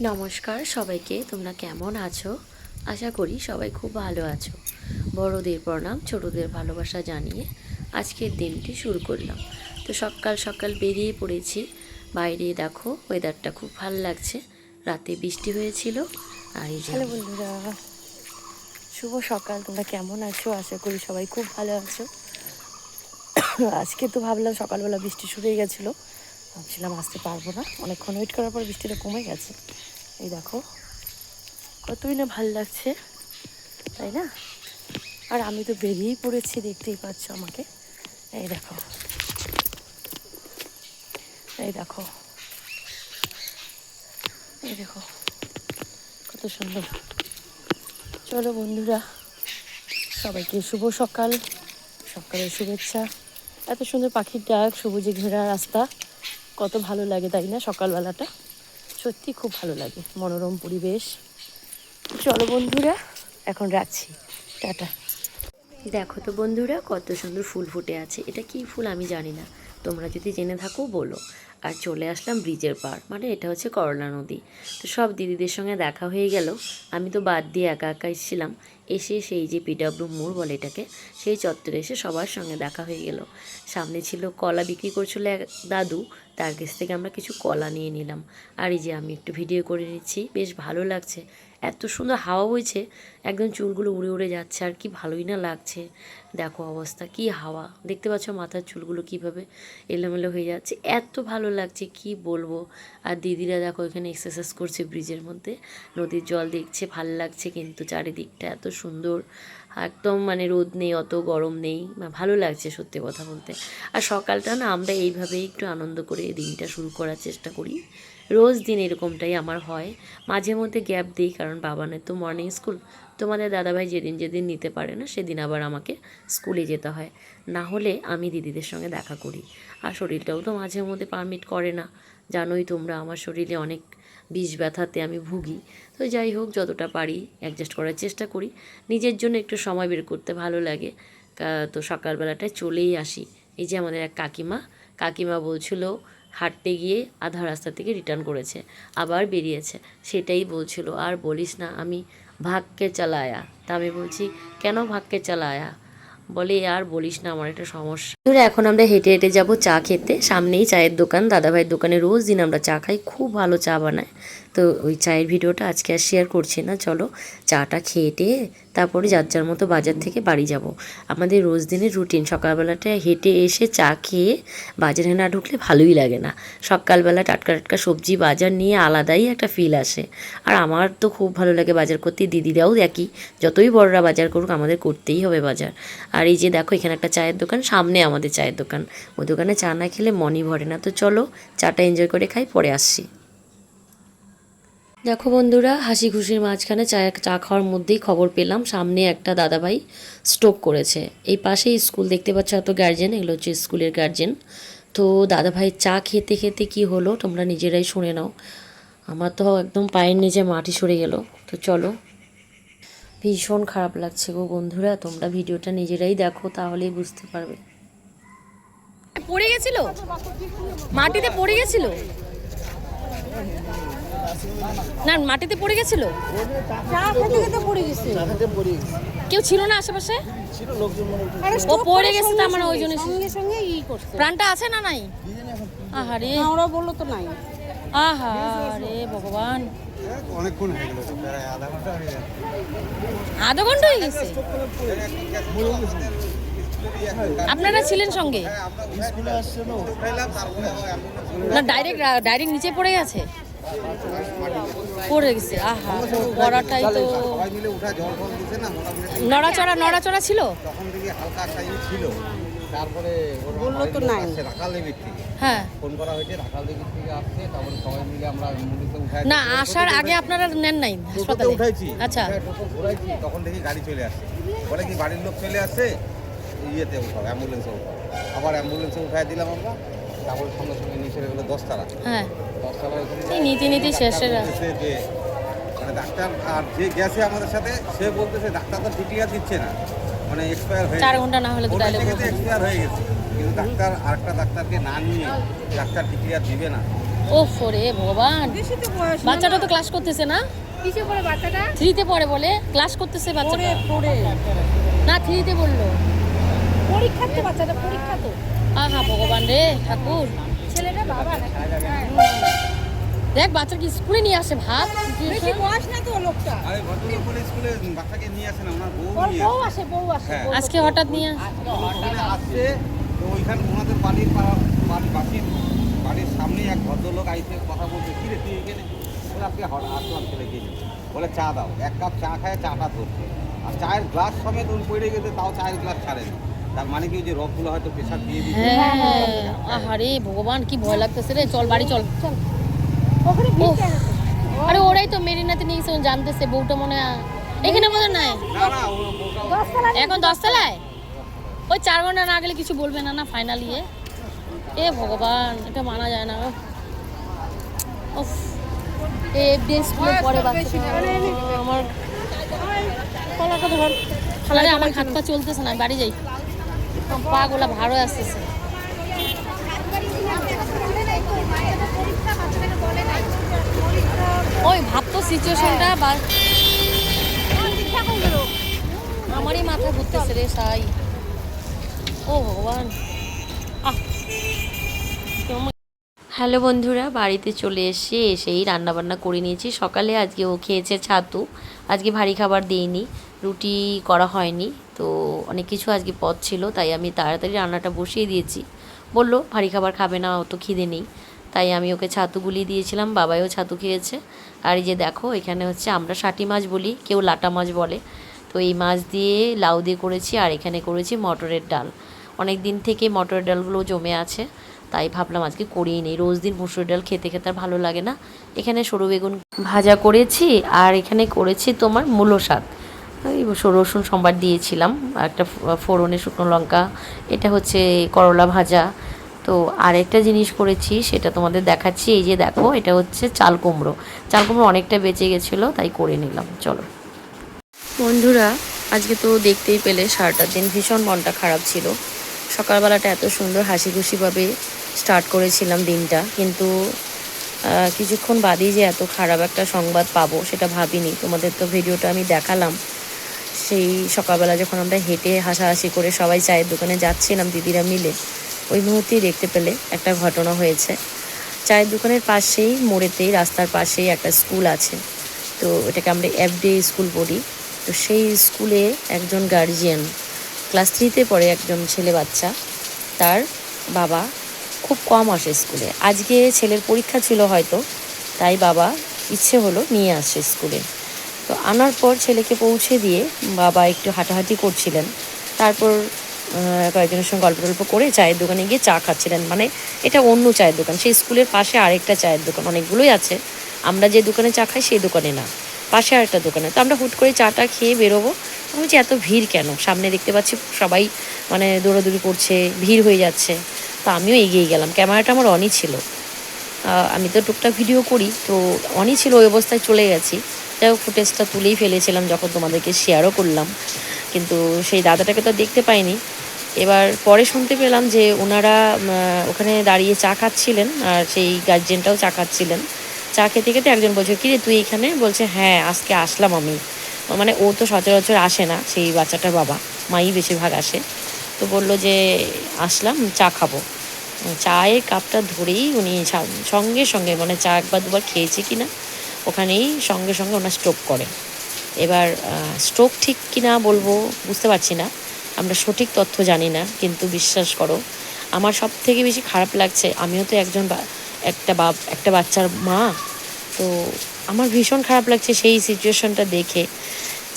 নমস্কার সবাইকে, তোমরা কেমন আছো? আশা করি সবাই খুব ভালো আছো। বড়দের প্রণাম, ছোটদের ভালোবাসা জানিয়ে আজকের দিনটি শুরু করলাম। তো সকাল সকাল বেরিয়ে পড়েছি। বাইরে দেখো ওয়েদারটা খুব ভালো লাগছে। রাতে বৃষ্টি হয়েছিল। আর এই যে হ্যালো বন্ধুরা, শুভ সকাল। তোমরা কেমন আছো? আশা করি সবাই খুব ভালো আছো। আজকে তো ভাবলাম, সকালবেলা বৃষ্টি শুরু হয়ে গেছিলো, ভাবছিলাম আসতে পারবো না। অনেকক্ষণ ওয়েট করার পর বৃষ্টিটা কমে গেছে। এই দেখো কতই না ভাল লাগছে, তাই না? আর আমি তো বেরিয়েই পড়েছি, দেখতেই পাচ্ছ আমাকে। এই দেখো, এই দেখো, এই দেখো কত সুন্দর। চলো বন্ধুরা, সবাইকে শুভ সকাল, সকালের শুভেচ্ছা। এত সুন্দর পাখির ডাক, সবুজে ঘেরা রাস্তা, কত ভালো লাগে তাই না? সকালবেলাটা সত্যি খুব ভালো লাগে, মনোরম পরিবেশ। চলো বন্ধুরা, এখন রাখছি, টাটা। দেখো তো বন্ধুরা, কত সুন্দর ফুল ফুটে আছে। এটা কি ফুল আমি জানি না, তোমরা যদি জেনে থাকো বলো। আর চলে আসলাম ব্রিজের পার, মানে এটা হচ্ছে করলা নদী। তো সব দিদিদের সঙ্গে দেখা হয়ে গেল। আমি তো বাদ দিয়ে একা একা এসেছিলাম। এসে সেই যে পিডাব্লিউ মোড় বলে এটাকে, সেই চত্বরে এসে সবার সঙ্গে দেখা হয়ে গেল। সামনে ছিল কলা বিক্রি করছিল এক দাদু, তার কাছ থেকে আমরা কিছু কলা নিয়ে নিলাম। আর এই যে আমি একটু ভিডিও করে নিচ্ছি, বেশ ভালো লাগছে। এত সুন্দর হাওয়া বইছে, একদম চুলগুলো উড়ে উড়ে যাচ্ছে, আর কি ভালোই না লাগছে। দেখো অবস্থা, কি হাওয়া, দেখতে পাচ্ছ মাথার চুলগুলো কিভাবে এলোমেলো হয়ে যাচ্ছে, এত ভালো লাগছে কি বলবো। আর দিদিরা দেখো এখানে এক্সারসাইজ করছে ব্রিজের মধ্যে, নদীর জল দেখছে, ভাল লাগছে। কিন্তু চারিদিকটা এত সুন্দর, একদম মানে রোদ নেই, অত গরম নেই, ভালো লাগছে সত্যি কথা বলতে। আর সকালটা না আমরা এইভাবেই একটু আনন্দ করে দিনটা শুরু করার চেষ্টা করি। রোজ দিন এরকমটাই আমার হয়। মাঝে মধ্যে গ্যাপ দিই, কারণ বাবানের তো মর্নিং স্কুল। তোমাদের দাদাভাই যেদিন যেদিন নিতে পারে না, সেদিন আবার আমাকে স্কুলে যেতে হয়। না হলে আমি দিদিদের সঙ্গে দেখা করি। আর শরীরটাও তো মাঝে মধ্যে পারমিট করে না, জানোই তোমরা আমার শরীরে অনেক বিষ ব্যথাতে আমি ভুগি। তো যাই হোক, যতটা পারি অ্যাডজাস্ট করার চেষ্টা করি। নিজের জন্য একটু সময় বের করতে ভালো লাগে। তো সকালবেলাটায় চলেই আসি। এই যে আমাদের এক কাকিমা, কাকিমা বলছিল হাঁটতে গিয়ে আধা রাস্তা থেকে রিটার্ন করেছে, আবার বেরিয়েছে। সেটাই বলছিল, আর বলিস না, আমি ভাগকে চালায়া। তা আমি বলছি, কেন ভাগকে চালায়া? বলে, আর বলিস না, আমার একটা সমস্যা। ধরে এখন আমরা হেঁটে হেঁটে যাব চা খেতে। সামনেই চায়ের দোকান, দাদাভাইয়ের দোকানে রোজ দিন আমরা চা খাই, খুব ভালো চা বানায়। তো ওই চায়ের ভিডিওটা আজকে আর শেয়ার করছি না। চলো চাটা খেয়ে টেয়ে তারপরে যার যার মতো বাজার থেকে বাড়ি যাব। আমাদের রোজ দিনের রুটিন, সকালবেলাটা হেঁটে এসে চা খেয়ে বাজারে না ঢুকলে ভালোই লাগে না। সকালবেলা টাটকা টাটকা সবজি বাজার নিয়ে আলাদাই একটা ফিল আসে। আর আমার তো খুব ভালো লাগে বাজার করতে, দিদিরাও দেখি যতই বড়রা বাজার করুক, আমাদের করতেই হবে বাজার। আর এই যে দেখো, এখানে একটা চায়ের দোকান, সামনে আমাদের চায়ের দোকান। ওই দোকানে চা না খেলে মনই ভরে না। তো চলো চাটা এনজয় করে খাই, পরে আসছি। দেখো বন্ধুরা, হাসি খুশির মাঝখানে চা খাওয়ার মধ্যেই খবর পেলাম সামনে একটা দাদাভাই স্ট্রোক করেছে। এই পাশেই স্কুল, দেখতে পাচ্ছ এত গার্জেন, এগুলো হচ্ছে স্কুলের গার্জেন। তো দাদাভাই চা খেতে খেতে কি হলো তোমরা নিজেরাই শুনে নাও। আমার তো একদম পায়ের নিচে মাটি সরে গেল। তো চলো, ভীষণ খারাপ লাগছে গো বন্ধুরা, তোমরা ভিডিওটা নিজেরাই দেখো, তাহলেই বুঝতে পারবে। পড়ে গেছিল, মাটিতে পড়ে গেছিল, না মাটিতে পড়ে গেছিল, কেউ ছিল না আশেপাশে, ও পড়ে গেছে, তার মানে ওই জন্য সঙ্গে প্রাণটা আছে না নাই? আহারে, ওরা বললো তো নাই। আহারে ভগবান, অনেকক্ষণ হয়ে গেল, প্রায় আধা ঘন্টা হয়ে গেছে। আপনারা ছিলেন সঙ্গে না? ডাইরেক্ট নিচে পড়ে গেছে, পড়ে গেছে। আহা, পড়াটাই তো নড়াচড়া ছিল, তখন থেকে হালকা ছিল। তারপরে বললো তো নাই। রাখাল দেবীর থেকে হ্যাঁ, ফোন করা হয়েছে, রাখাল দেবীর থেকে আসছে। তারপরে সবাই মিলে আমরা অ্যাম্বুলেন্সে উঠাই। না আসার আগে আপনারা নেন নাই হাসপাতালে? উঠাইছি, আচ্ছা, টোটো ঘুরাইছি, তখন দেখি গাড়ি চলে আসছে। বলে কি বাড়ির লোক চলে আসছে, ইয়েতে উঠাও, অ্যাম্বুলেন্সে উঠাও। আবার অ্যাম্বুলেন্সে উঠাই দিলাম আমরা। তারপরে সঙ্গে সঙ্গে নিয়ে চলে গেলো 10 তলা। হ্যাঁ, 10 তলায় নীতি শেষের যে মানে ডাক্তার, আর যে গেছে আমাদের সাথে সে বলতেছে ডাক্তার তো টিটিআর দিচ্ছে না, মানে এক্সপায়ার হয়ে 4 ঘন্টা না হলে তো ডায়লগ এক্সপায়ার হয়ে গেছে। কিন্তু ডাক্তার আরেকটা ডাক্তারকে না নিয়ে ডাক্তার টিটিআর দিবে না, ও ফোরে ভগবান, বাচ্চাটা তো ক্লাস করতেছে না? কিসে পড়ে বাচ্চাটা? 3-তে পড়ে বলে ক্লাস করতেছে বাচ্চাটা। না 3-তে বললো। পরীক্ষা তো বাচ্চাটা, পরীক্ষা তো। আহা ভগবান রে ঠাকুর, ছেলেটা বাবা না। দেখ বাচ্চা কি স্কুলে নিয়ে আসে ভাত। বেশি বয়স না তো লোকটা। আরে ভদ্রলোক বলে স্কুলে বাচ্চাকে নিয়ে আসে না, ওনার বউ ওর নিয়ে বউ আসে। আসে, বউ আসে। হ্যাঁ। আজকে হঠাৎ নিয়ে ওখানে আসছে তো ওইখানে ওনাদের বাড়ির সামনে এক ভদ্রলোক আইসে কথা বলছে, কি রে তুই এখানে? বলে আজকে আসলাম ছেলেকে নিয়ে। বলে চা দাও, 1 কাপ চা খায় চাটা ধরছে, আর চায়ের গ্লাস সমেত উনি পড়ে গেছে, তাও চায়ের গ্লাস ছাড়েনি। তার মানে কি ওই যে রগগুলো হয়তো প্রেশার দিয়ে দিচ্ছে। হ্যাঁ, আহারে ভগবান কি ভয় লাগতেছে রে। চল বাড়ি চল। ওখানে ভিড় ওহ, কেন? আরে ওরাই তো মেরিনাতে নিয়ে গেছে, জানতেছে বউটা মনে হয় এখানে মনে নাই। না না ও বউটাও- 10 তলা এখন 10 তলায় ওই 4 ঘন্টা না গেলে কিছু বলবে না না ফাইনালি। এ ভগবান, এটা মানা যায় না। উফ, এফডি স্কুলে পড়ে বাচ্চাটা। আমার কলাটা ধর। আরে আমার হাত পা চলতেছে না, বাড়ি যাই। পা গুলা ভালো আসতেছে। ওই ভাবতো সিচুয়েশনটা আমারই মাথা ঘুরতেছে রে সাই। ও ভগবান, আহ কেমন। হ্যালো বন্ধুরা, বাড়িতে চলে এসেই রান্নাবান্না করে নিয়েছি। সকালে আজকে ও খেয়েছে ছাতু, আজকে ভারী খাবার দিইনি, রুটি করা হয়নি, তো অনেক কিছু আজকে পদ ছিল, তাই আমি তাড়াতাড়ি রান্নাটা বসিয়ে দিয়েছি। বললো ভারী খাবার খাবে না, অত খিদে নেই, তাই আমি ওকে ছাতু গুলিয়ে দিয়েছিলাম, বাবাইও ছাতু খেয়েছে। আর এই যে দেখো এখানে হচ্ছে আমরা শাটি মাছ বলি, কেউ লাটা মাছ বলে, তো এই মাছ দিয়ে লাউ দিয়ে করেছি, আর এখানে করেছি মটরের ডাল। অনেক দিন থেকে মটরের ডালগুলো জমে আছে, তাই ভাবলাম আজকে করিয়ে নিই। রোজ দিন মুসুর ডাল খেতে খেতে আর ভালো লাগে না। এখানে সরু বেগুন ভাজা করেছি, আর এখানে করেছি তোমার মূলো শাক, ওই রসুন সম্বার দিয়েছিলাম, আর একটা ফোড়নে শুকনো লঙ্কা। এটা হচ্ছে করলা ভাজা। তো আরেকটা জিনিস করেছি, সেটা তোমাদের দেখাচ্ছি। এই যে দেখো, এটা হচ্ছে চাল কুমড়ো। চাল কুমড়ো অনেকটা বেঁচে গেছিলো, তাই করে নিলাম। চলো বন্ধুরা, আজকে তো দেখতেই পেলে সারাটা দিন ভীষণ মনটা খারাপ ছিল। সকালবেলাটা এত সুন্দর হাসি খুশিভাবে স্টার্ট করেছিলাম দিনটা, কিন্তু কিছুক্ষণ বাদেই যে এত খারাপ একটা সংবাদ পাবো সেটা ভাবিনি। তোমাদের তো ভিডিওটা আমি দেখালাম, সেই সকালবেলা যখন আমরা হেঁটে হাসাহাসি করে সবাই চায়ের দোকানে যাচ্ছিলাম দিদিরা মিলে, ওই মুহূর্তেই দেখতে পেলে একটা ঘটনা হয়েছে। চায়ের দোকানের পাশেই, মোড়েতেই, রাস্তার পাশেই একটা স্কুল আছে, তো এটাকে আমরা এফডি স্কুল বলি। তো সেই স্কুলে একজন গার্জিয়ান, ক্লাস 3-তে পড়ে একজন ছেলে বাচ্চা, তার বাবা খুব কম আসে স্কুলে। আজকে ছেলের পরীক্ষা ছিল হয়তো, তাই বাবা ইচ্ছে হলো নিয়ে আসে স্কুলে। তো আনার পর ছেলেকে পৌঁছে দিয়ে বাবা একটু হাঁটাহাঁটি করছিলেন, তারপর কয়েকজনের সঙ্গে গল্প টল্প করে চায়ের দোকানে গিয়ে চা খাচ্ছিলেন। মানে এটা অন্য চায়ের দোকান, সেই স্কুলের পাশে আরেকটা চায়ের দোকান, অনেকগুলোই আছে, আমরা যে দোকানে চা খাই সেই দোকানে না, পাশে আরেকটা দোকানে। তো আমরা হুট করে চাটা খেয়ে বেরোবো, আমি বলছি এত ভিড় কেন, সামনে দেখতে পাচ্ছি সবাই মানে দৌড়াদৌড়ি করছে, ভিড় হয়ে যাচ্ছে। তো আমিও এগিয়ে গেলাম, ক্যামেরাটা আমার অনই ছিল, আমি তো টুকটাক ভিডিও করি, তো অনই ছিল, ওই অবস্থায় চলে গেছি। যাই হোক, ফুটেজটা তুলেই ফেলেছিলাম, যখন তোমাদেরকে শেয়ারও করলাম, কিন্তু সেই দাদাটাকে তো দেখতে পাইনি। এবার পরে শুনতে পেলাম যে ওনারা ওখানে দাঁড়িয়ে চা খাচ্ছিলেন, আর সেই গার্জেনটাও চা খাচ্ছিলেন। চা খেতে খেতে একজন বলছে, কি রে তুই এখানে? বলছে হ্যাঁ আজকে আসলাম আমি। মানে ও তো সচরাচর আসে না, সেই বাচ্চাটার বাবা, মাই বেশিরভাগ আসে। তো বললো যে আসলাম চা খাবো। চায়ের কাপটা ধরেই উনি সঙ্গে সঙ্গে, মানে চা একবার দুবার খেয়েছে কি না, ওখানেই সঙ্গে সঙ্গে ওনার স্ট্রোক করে। এবার স্ট্রোক ঠিক কি না বলবো বুঝতে পারছি না, আমরা সঠিক তথ্য জানি না, কিন্তু বিশ্বাস করো আমার সব থেকে বেশি খারাপ লাগছে, আমিও তো একটা বাচ্চার মা, তো আমার ভীষণ খারাপ লাগছে সেই সিচুয়েশনটা দেখে,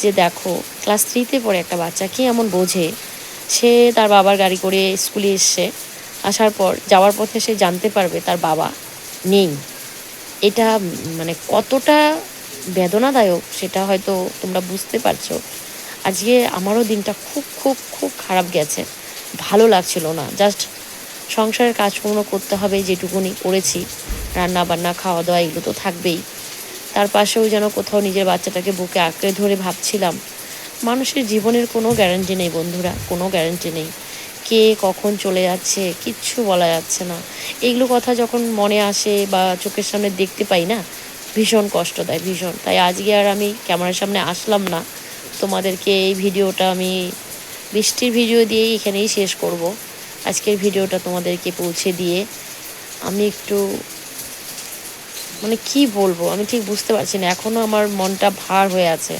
যে দেখো ক্লাস 3-তে পড়ে একটা বাচ্চা কি এমন বোঝে, সে তার বাবার গাড়ি করে স্কুলে এসছে, আসার পর যাওয়ার পথে সে জানতে পারবে তার বাবা নেই। এটা মানে কতটা বেদনাদায়ক সেটা হয়তো তোমরা বুঝতে পারছো। আজকে আমারও দিনটা খুব খুব খুব খারাপ গেছে, ভালো লাগছিল না। জাস্ট সংসারের কাজকর্ম করতে হবে, যেটুকুনি করেছি, রান্না বান্না খাওয়া দাওয়া এগুলো তো থাকবেই, তার পাশেও যেন কোথাও নিজের বাচ্চাটাকে বুকে আঁকড়ে ধরে ভাবছিলাম, মানুষের জীবনের কোনো গ্যারান্টি নেই বন্ধুরা, কোনো গ্যারান্টি নেই, কে কখন চলে যাচ্ছে কিচ্ছু বলা যাচ্ছে না। এইগুলো কথা যখন মনে আসে বা চোখের সামনে দেখতে পাই না, ভীষণ কষ্ট দেয়, ভীষণ। তাই আজকে আর আমি ক্যামেরার সামনে আসলাম না, তোমাদেরকে এই ভিডিওটা আমি বৃষ্টির ভিডিও দিয়েই এখানেই শেষ করব। আজকের ভিডিওটা তোমাদেরকে পৌঁছে দিয়ে আমি একটু মানে কি বলবো আমি ঠিক বুঝতে পারছি না, এখনও আমার মনটা ভার হয়ে আছে।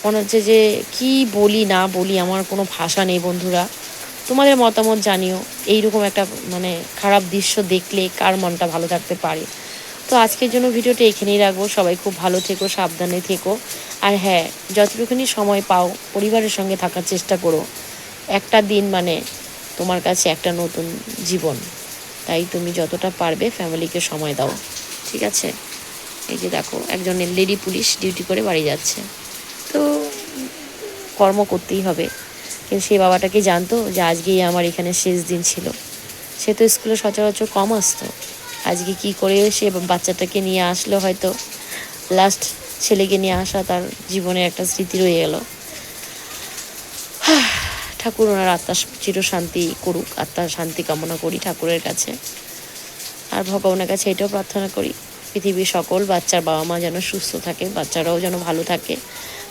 মনে হচ্ছে যে কি বলি না বলি, আমার কোনো ভাষা নেই বন্ধুরা। তোমাদের মতামত জানিও, এইরকম একটা মানে খারাপ দৃশ্য দেখলে কার মনটা ভালো থাকতে পারে। তো আজকের জন্য ভিডিওটা এখানেই রাখবো। সবাই খুব ভালো থেকো, সাবধানে থেকো। আর হ্যাঁ, যতটুকুনি সময় পাও পরিবারের সঙ্গে থাকার চেষ্টা করো। একটা দিন মানে তোমার কাছে একটা নতুন জীবন, তাই তুমি যতটা পারবে ফ্যামিলিকে সময় দাও, ঠিক আছে? এই যে দেখো, একজন লেডি পুলিশ ডিউটি করে বাড়ি যাচ্ছে, তো কর্ম করতেই হবে। কিন্তু সেই বাবাটাকে জানতো যে আজকেই আমার এখানে শেষ দিন ছিল। সে তো স্কুলে সচরাচর কম আসতো, আজকে কি করে সে বাচ্চাটাকে নিয়ে আসলো, হয়তো লাস্ট ছেলেকে নিয়ে আসা তার জীবনে একটা স্মৃতি রয়ে গেল। ঠাকুর ওনার আত্মার চিরশান্তি করুক, আত্মার শান্তি কামনা করি ঠাকুরের কাছে। আর ভগবানের কাছে এটাও প্রার্থনা করি, পৃথিবীর সকল বাচ্চার বাবা মা যেন সুস্থ থাকে, বাচ্চারাও যেন ভালো থাকে,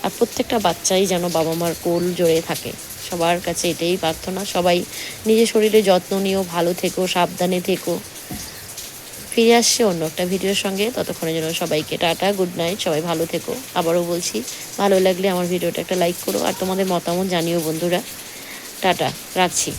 আর প্রত্যেকটা বাচ্চাই যেন বাবা মার কোল জড়িয়ে থাকে। সবার কাছে এটাই প্রার্থনা। সবাই নিজের শরীরে যত্ন নিও, ভালো থেকো, সাবধানে থেকো। ফিরে আসছে অন্য একটা ভিডিওর সঙ্গে, ততক্ষণের জন্য সবাইকে টাটা, গুড নাইট, সবাই ভালো থেকো। আবারও বলছি, ভালো লাগলে আমার ভিডিওটা একটা লাইক করো, আর তোমাদের মতামত জানিও বন্ধুরা। টাটা, রাখছি।